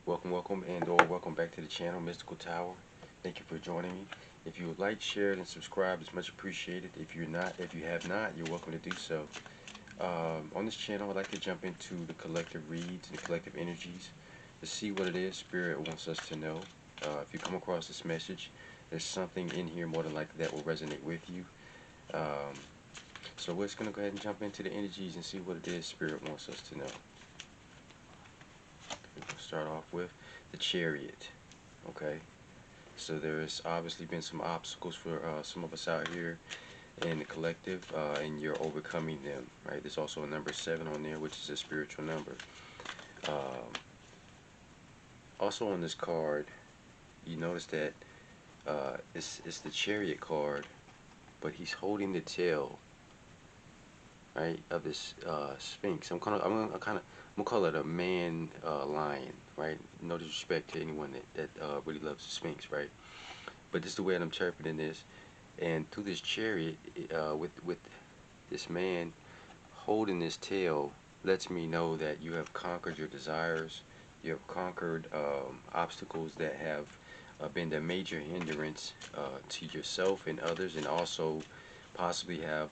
Welcome, and or welcome back to the channel, Mystical Tower. Thank you for joining me. If you would like, share, and subscribe, it's much appreciated. If you have not, you're welcome to do so. On this channel, I'd like to jump into the collective reads and the collective energies to see what it is Spirit wants us to know. If you come across this message, there's something in here more than likely that will resonate with you. So we're just going to go ahead and jump into the energies and see what it is Spirit wants us to know. We'll start off with the Chariot. Okay, so there's obviously been some obstacles for some of us out here in the collective, and you're overcoming them, right? There's also a number 7 on there, which is a spiritual number. Also on this card, you notice that it's the Chariot card, but he's holding the tail, right, of this Sphinx. I'm gonna call it a man lion, right? No disrespect to anyone that really loves the Sphinx, right? But this is the way I'm interpreting this. And through this chariot, with this man holding this tail, lets me know that you have conquered your desires. You have conquered obstacles that have been the major hindrance to yourself and others, and also possibly have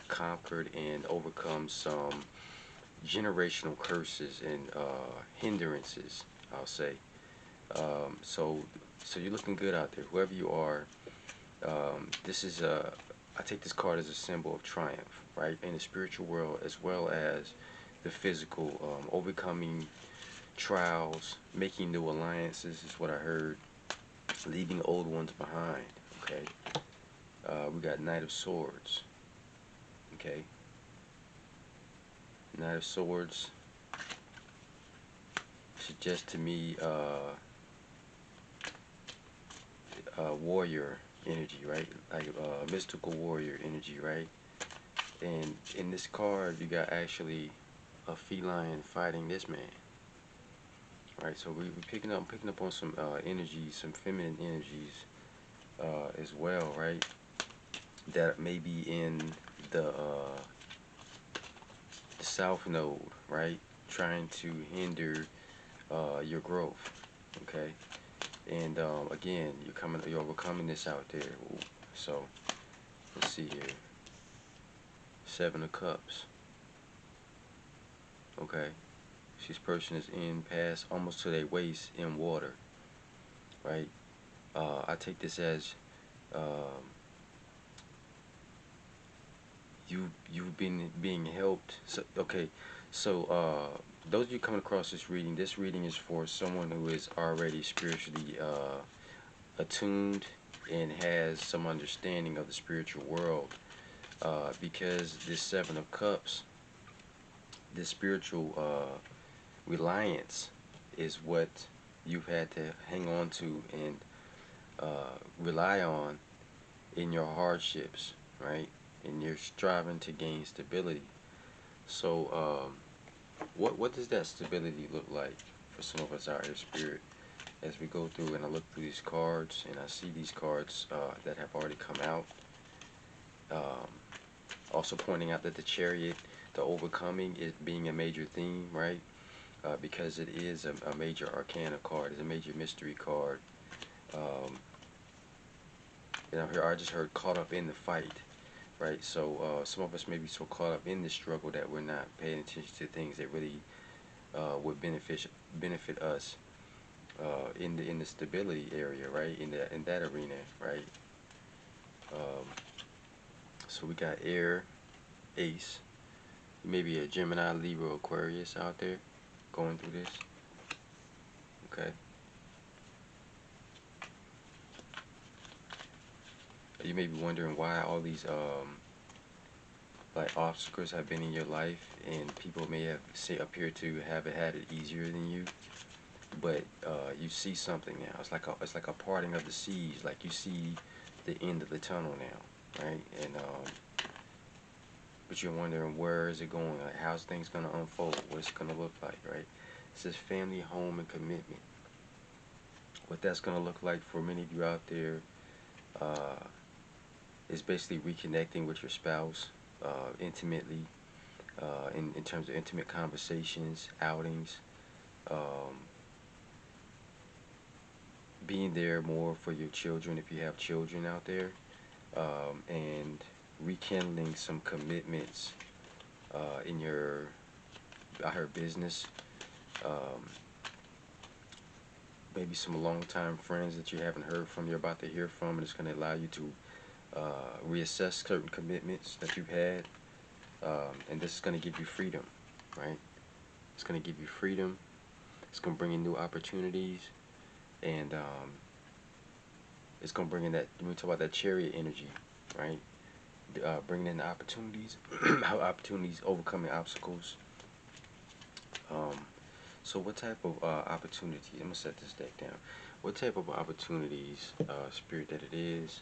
conquered and overcome some generational curses and hindrances, I'll say. So you're looking good out there, whoever you are. This is I take this card as a symbol of triumph, right, in the spiritual world as well as the physical, overcoming trials, making new alliances is what I heard, leaving old ones behind. Okay, we got Knight of Swords. Okay, Knight of Swords suggests to me warrior energy, right? Like mystical warrior energy, right? And in this card, you got actually a feline fighting this man, right? So we're picking up on some energies, some feminine energies as well, right? That may be in the South Node, right? Trying to hinder your growth, okay? And again, you're overcoming this out there. So let's see here. 7 of Cups. Okay, this person is in past almost to their waist in water, right? I take this as you've been being helped. So okay, so those of you coming across this reading is for someone who is already spiritually attuned and has some understanding of the spiritual world, because this 7 of Cups, this spiritual reliance, is what you've had to hang on to and rely on in your hardships, right? And you're striving to gain stability. So, what does that stability look like for some of us out here, Spirit? As we go through and I look through these cards and I see these cards that have already come out. Also pointing out that the Chariot, the overcoming, is being a major theme, right? Because it is a major arcana card, it's a major mystery card. And here I just heard caught up in the fight, right? So some of us may be so caught up in the struggle that we're not paying attention to things that really would benefit us in the stability area, right? In that arena, right? So we got Air, Ace, maybe a Gemini, Libra, Aquarius out there going through this. Okay. You may be wondering why all these like obstacles have been in your life, and people may have appear to have had it easier than you, but you see something now. It's like a parting of the seas. Like you see the end of the tunnel now, right? And but you're wondering, where is it going? Like, how's things gonna unfold? What's it gonna look like, right? It says family, home, and commitment. What that's gonna look like for many of you out there is basically reconnecting with your spouse intimately, in terms of intimate conversations, outings, being there more for your children if you have children out there, and rekindling some commitments in your, I heard, business. Um, Maybe some long-time friends that you haven't heard from, you're about to hear from, and it's going to allow you to reassess certain commitments that you've had. And this is going to give you freedom, right? It's going to give you freedom. It's going to bring in new opportunities, and it's going to bring in that, when we talk about that chariot energy, right? Bringing in the opportunities, opportunities, overcoming obstacles. Um, so what type of opportunities, I'm going to set this deck down. What type of opportunities, spirit, that it is,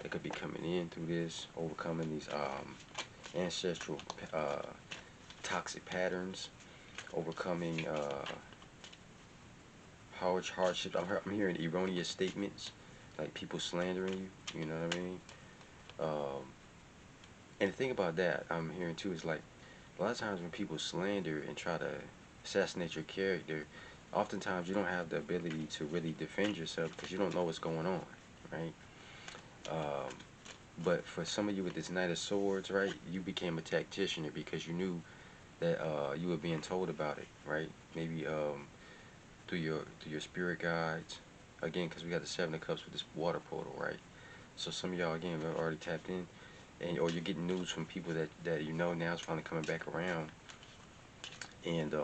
that could be coming in through this, overcoming these ancestral toxic patterns, overcoming hardships. I'm hearing erroneous statements, like people slandering you, you know what I mean? Um, and the thing about that I'm hearing too is, like, a lot of times when people slander and try to assassinate your character, oftentimes you don't have the ability to really defend yourself because you don't know what's going on, right? Um, but for some of you with this Knight of Swords, right, you became a tactician because you knew that you were being told about it, right? Maybe through your spirit guides, again, because we got the Seven of Cups with this water portal, right? So some of y'all, again, are already tapped in, and or you're getting news from people that you know now is finally coming back around, and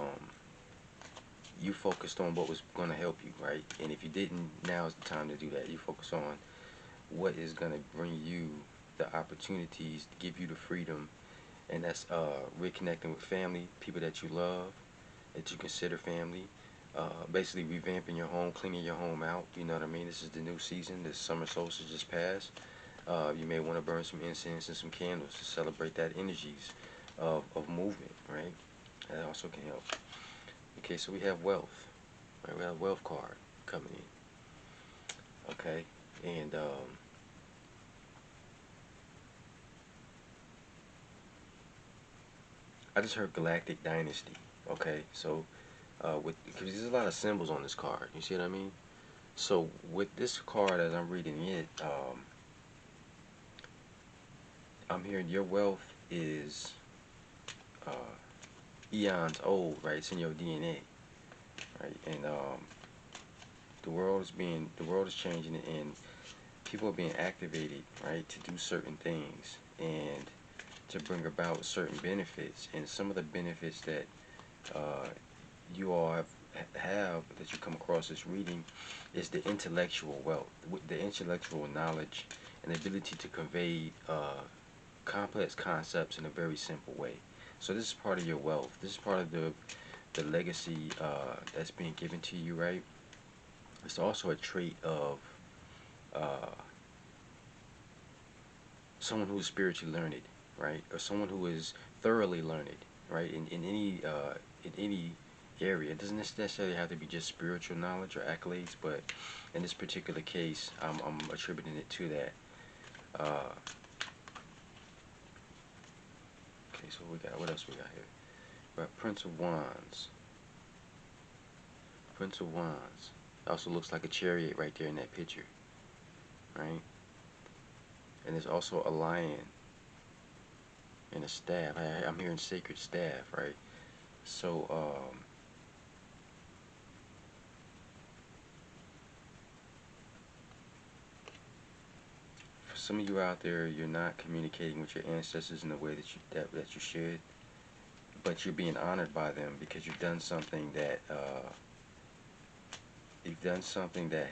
you focused on what was going to help you, right? And if you didn't, now is the time to do that. You focus on what is going to bring you the opportunities to give you the freedom, and that's reconnecting with family, people that you love, that you consider family. Basically revamping your home, cleaning your home out. You know what I mean? This is the new season. This summer solstice just passed. You may want to burn some incense and some candles to celebrate that energies of movement, right? That also can help. Okay, so we have wealth. Right? We have a wealth card coming in. Okay, and I just heard Galactic Dynasty. Okay, so because there's a lot of symbols on this card. You see what I mean? So with this card, as I'm reading it, I'm hearing your wealth is uh, eons old, right? It's in your DNA, right? And the world is changing, and people are being activated, right, to do certain things and to bring about certain benefits. And some of the benefits that uh, you all have that you come across this reading is the intellectual wealth, the intellectual knowledge, and the ability to convey complex concepts in a very simple way. So this is part of your wealth. This is part of the legacy that's being given to you, right? It's also a trait of uh, someone who is spiritually learned, right? Or someone who is thoroughly learned, right? In any area. It doesn't necessarily have to be just spiritual knowledge or accolades, but in this particular case, I'm attributing it to that. Uh, okay, so we got, what else we got here? We got Prince of Wands. Prince of Wands. Also looks like a chariot right there in that picture, right? And there's also a lion and a staff. I'm hearing sacred staff, right? So, for some of you out there, you're not communicating with your ancestors in the way that you should, but you're being honored by them because you've done something that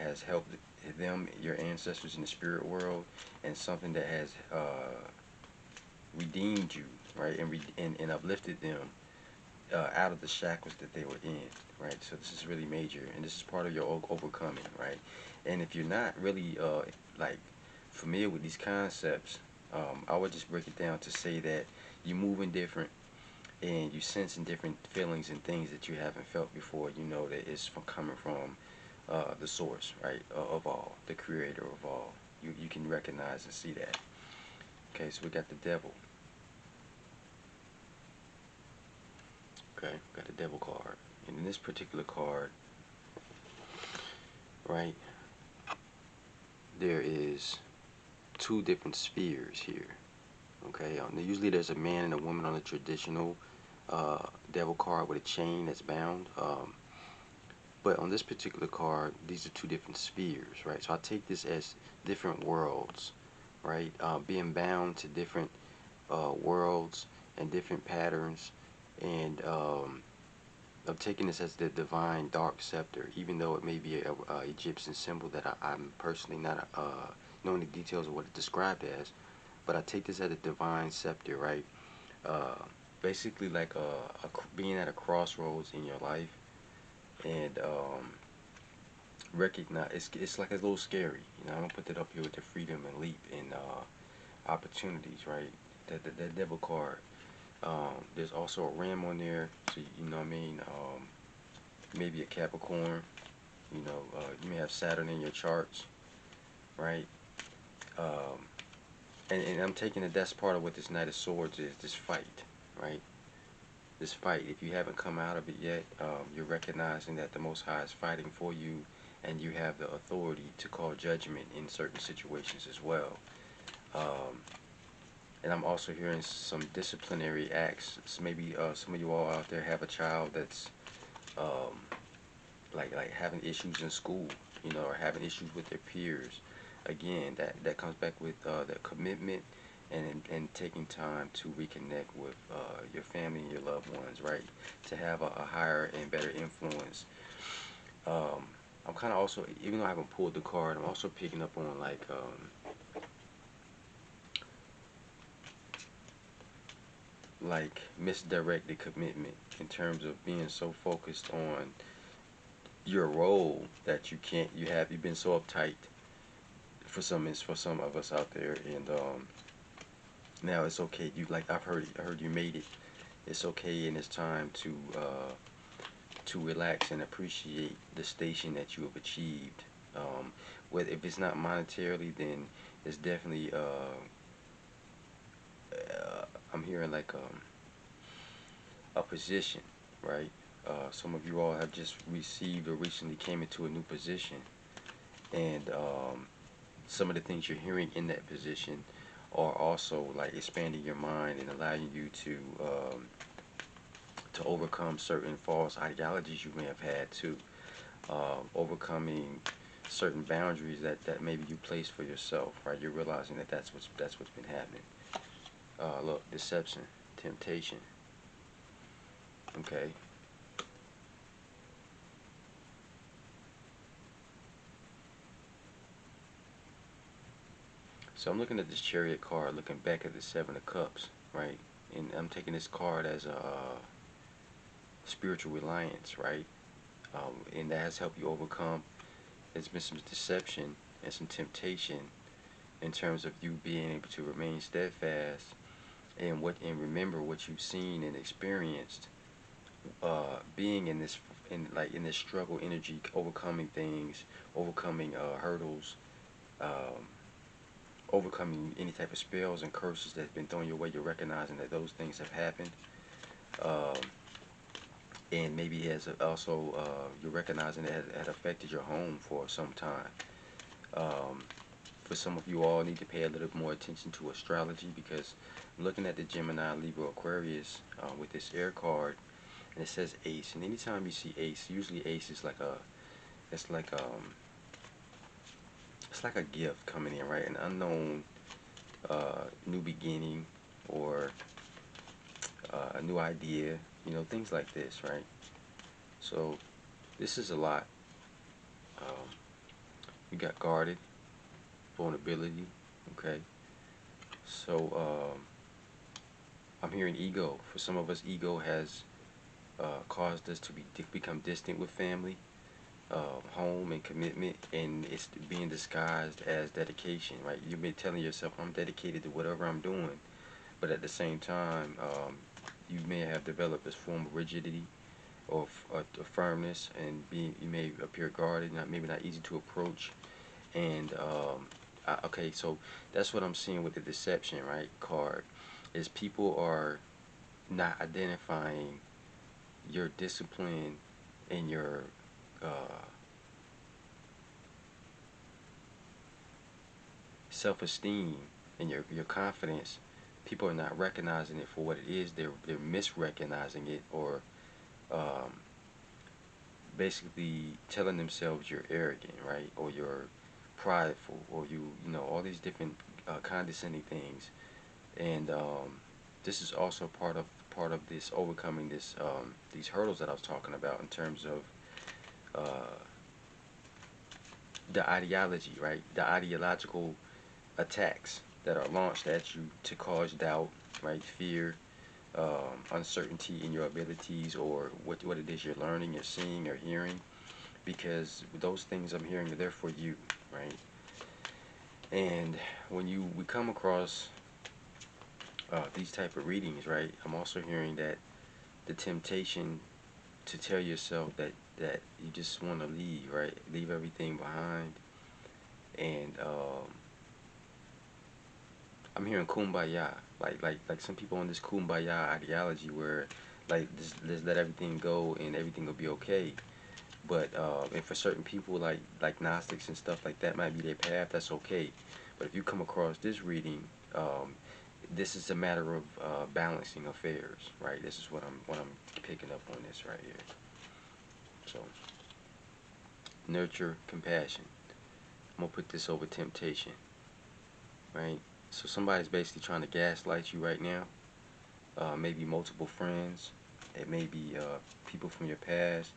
has helped them, your ancestors in the spirit world, and something that has redeemed you, right, and uplifted them out of the shackles that they were in, right? So this is really major, and this is part of your overcoming, right? And if you're not really like familiar with these concepts, I would just break it down to say that you move in different, and you sense in different feelings and things that you haven't felt before. You know that it's coming from the source, right, of all, the creator of all. You can recognize and see that. Okay, so we got the devil. Okay, got the devil card. And in this particular card, right, there is two different spheres here. Okay, usually there's a man and a woman on a traditional devil card with a chain that's bound. But on this particular card, these are two different spheres, right? So I take this as different worlds, right? Being bound to different worlds and different patterns, and I'm taking this as the divine dark scepter, even though it may be a Egyptian symbol that I'm personally not knowing the details of what it's described as, but I take this as a divine scepter, right? Uh, Basically like being at a crossroads in your life, and recognize it's like a little scary. You know, I'm gonna put that up here with the freedom and leap and opportunities, right? That devil card. There's also a ram on there, so you know what I mean. Maybe a Capricorn. You know, you may have Saturn in your charts, right? Um, and I'm taking that that's part of what this Knight of Swords is. This fight, right? This fight. If you haven't come out of it yet, you're recognizing that the Most High is fighting for you, and you have the authority to call judgment in certain situations as well. Um, and I'm also hearing some disciplinary acts. So maybe some of you all out there have a child that's um, like having issues in school, you know, or having issues with their peers. Again, that comes back with that commitment and taking time to reconnect with your family and your loved ones, right? To have a higher and better influence. Um, I'm kind of also, even though I haven't pulled the card, I'm also picking up on like misdirected commitment in terms of being so focused on your role that you've been so uptight for some of us out there, and now it's okay. You like I heard you made it. It's okay, and it's time to relax and appreciate the station that you have achieved. Whether if it's not monetarily, then it's definitely I'm hearing like a position, right? Some of you all have just received or recently came into a new position, and some of the things you're hearing in that position are also like expanding your mind and allowing you to overcome certain false ideologies you may have had too, overcoming certain boundaries that maybe you placed for yourself, right? You're realizing that that's what's been happening. Look, deception, temptation. Okay. So I'm looking at this Chariot card, looking back at the Seven of Cups, right? And I'm taking this card as a spiritual reliance, right? And that has helped you overcome. There's been some deception and some temptation in terms of you being able to remain steadfast and remember what you've seen and experienced, being in this struggle energy, overcoming things, overcoming hurdles, um, overcoming any type of spells and curses that's been thrown your way. You're recognizing that those things have happened, um, and maybe it has also you're recognizing that it had affected your home for some time. Um, for some of you all, need to pay a little more attention to astrology, because I'm looking at the Gemini, Libra, Aquarius with this air card, and it says Ace. And anytime you see Ace, usually Ace is like it's like um, it's like a gift coming in, right? An unknown new beginning, or a new idea, you know, things like this, right? So this is a lot. Um, you got guarded, vulnerability, okay? So I'm hearing ego. For some of us, ego has caused us to become distant with family, home, and commitment, and it's being disguised as dedication, right? You've been telling yourself, I'm dedicated to whatever I'm doing, but at the same time, you may have developed this form of rigidity or a firmness, and you may appear guarded, maybe not easy to approach, and okay, so that's what I'm seeing with the deception, right, card, is people are not identifying your discipline and your uh, self-esteem and your confidence, people are not recognizing it for what it is. They're misrecognizing it, or um, basically telling themselves you're arrogant, right? Or you're prideful, or you know, all these different condescending things. And this is also part of this overcoming this these hurdles that I was talking about in terms of uh, the ideology, right? The ideological attacks that are launched at you to cause doubt, right? Fear, uncertainty in your abilities, or what it is you're learning, you're seeing, or hearing, because those things I'm hearing are there for you, right? And when we come across these type of readings, right, I'm also hearing that the temptation to tell yourself that you just want to leave, right, leave everything behind, and I'm hearing kumbaya, like some people on this kumbaya ideology where like just let everything go and everything will be okay. But and for certain people like Gnostics and stuff like that might be their path. That's okay. But if you come across this reading, this is a matter of balancing affairs, right? This is what I'm picking up on this right here. So nurture compassion. I'm gonna put this over temptation, right? So somebody's basically trying to gaslight you right now. Maybe multiple friends. It may be people from your past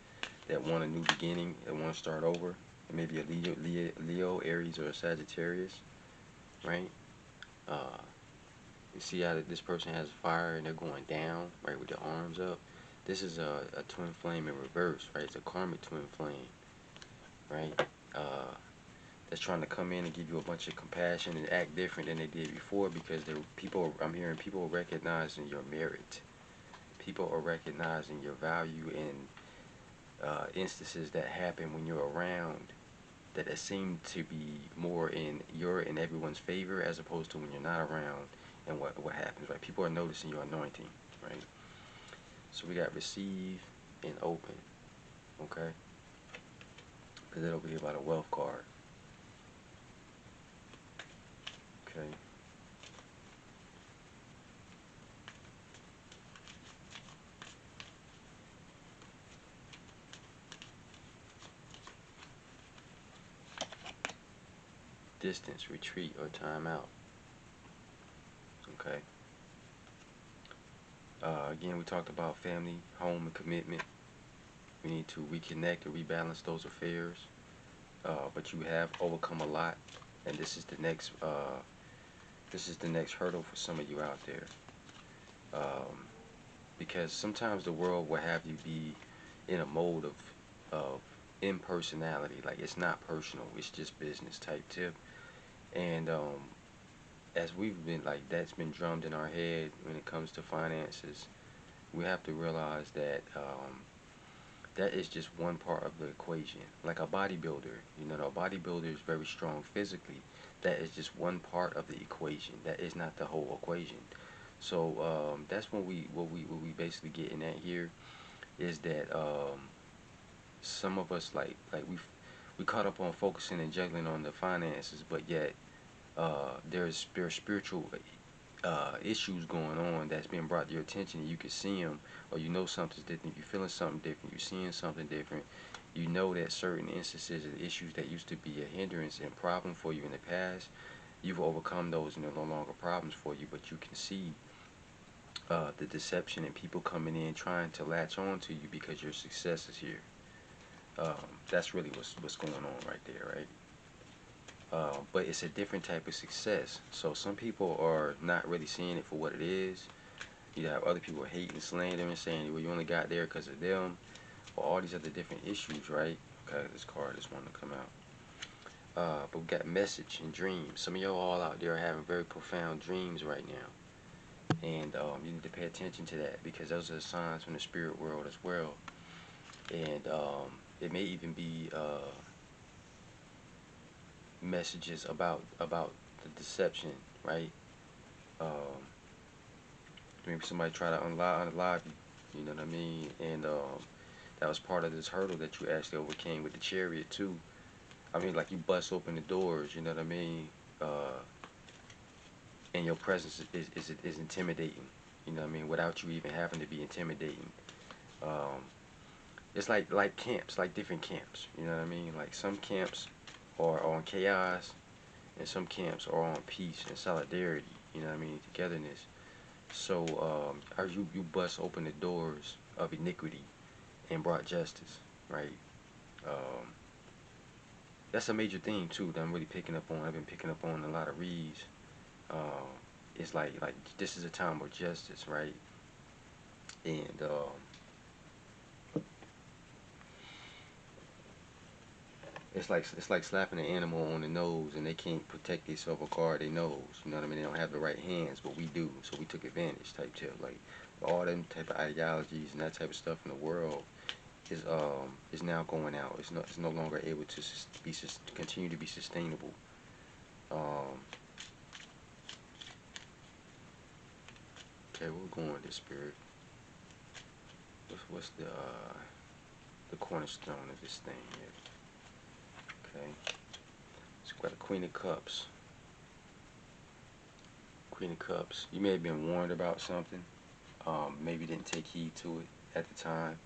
that want a new beginning, that want to start over. It may be a Leo, Aries, or a Sagittarius, right? Uh, you see how this person has fire and they're going down, right, with their arms up. This is a twin flame in reverse, right? It's a karmic twin flame, right? Uh, that's trying to come in and give you a bunch of compassion and act different than they did before, because I'm hearing people recognizing your merit. People are recognizing your value in instances that happen when you're around, that seem to be more in your and everyone's favor, as opposed to when you're not around, and what happens, right? People are noticing your anointing, right? So we got receive and open, okay? Because that over here by the wealth card, okay? Distance, retreat, or time out, okay? Again, we talked about family, home, and commitment. We need to reconnect and rebalance those affairs. But you have overcome a lot, and this is the next hurdle for some of you out there. Um, because sometimes the world will have you be in a mode of impersonality, like it's not personal, it's just business type tip. And as we've been like that's been drummed in our head when it comes to finances, we have to realize that that is just one part of the equation. Like a bodybuilder, you know, a bodybuilder is very strong physically. That is just one part of the equation. That is not the whole equation. So that's what we basically getting at here is that some of us we caught up on focusing and juggling on the finances, but yet there's spiritual issues going on that's being brought to your attention, and you can see them, or you know something's different, you're feeling something different, you're seeing something different. You know that certain instances and issues that used to be a hindrance and problem for you in the past, you've overcome those and they're no longer problems for you, but you can see the deception and people coming in trying to latch on to you because your success is here. That's really what's going on right there, right? But it's a different type of success. So some people are not really seeing it for what it is. You have other people hating, slandering, saying, well, you only got there because of them, or all these other different issues, right? Okay, this card just wanted to come out. But we got message and dreams. Some of y'all all out there are having very profound dreams right now. And you need to pay attention to that, because those are signs from the spirit world as well. And it may even be messages about the deception, right? Um, maybe somebody try to unalive you, you know what I mean? And that was part of this hurdle that you actually overcame with the Chariot too. I mean, like you bust open the doors, you know what I mean? and your presence is intimidating. You know what I mean? Without you even having to be intimidating. Um, it's like camps, like different camps. You know what I mean? Like some camps are on chaos, and some camps are on peace and solidarity. You know what I mean? Togetherness. So as you bust open the doors of iniquity and brought justice, right? Um, that's a major thing too that I'm really picking up on. I've been picking up on a lot of reads. Um, it's like this is a time of justice, right? And it's like slapping an animal on the nose and they can't protect themselves or guard their nose. You know what I mean? They don't have the right hands, but we do. So we took advantage type tip. Like all them type of ideologies and that type of stuff in the world is now going out. It's no longer able to continue to be sustainable. Um, okay, we're going with this spirit. What's the cornerstone of this thing here? Okay, so we've got the Queen of Cups. Queen of Cups. You may have been warned about something. Maybe didn't take heed to it at the time.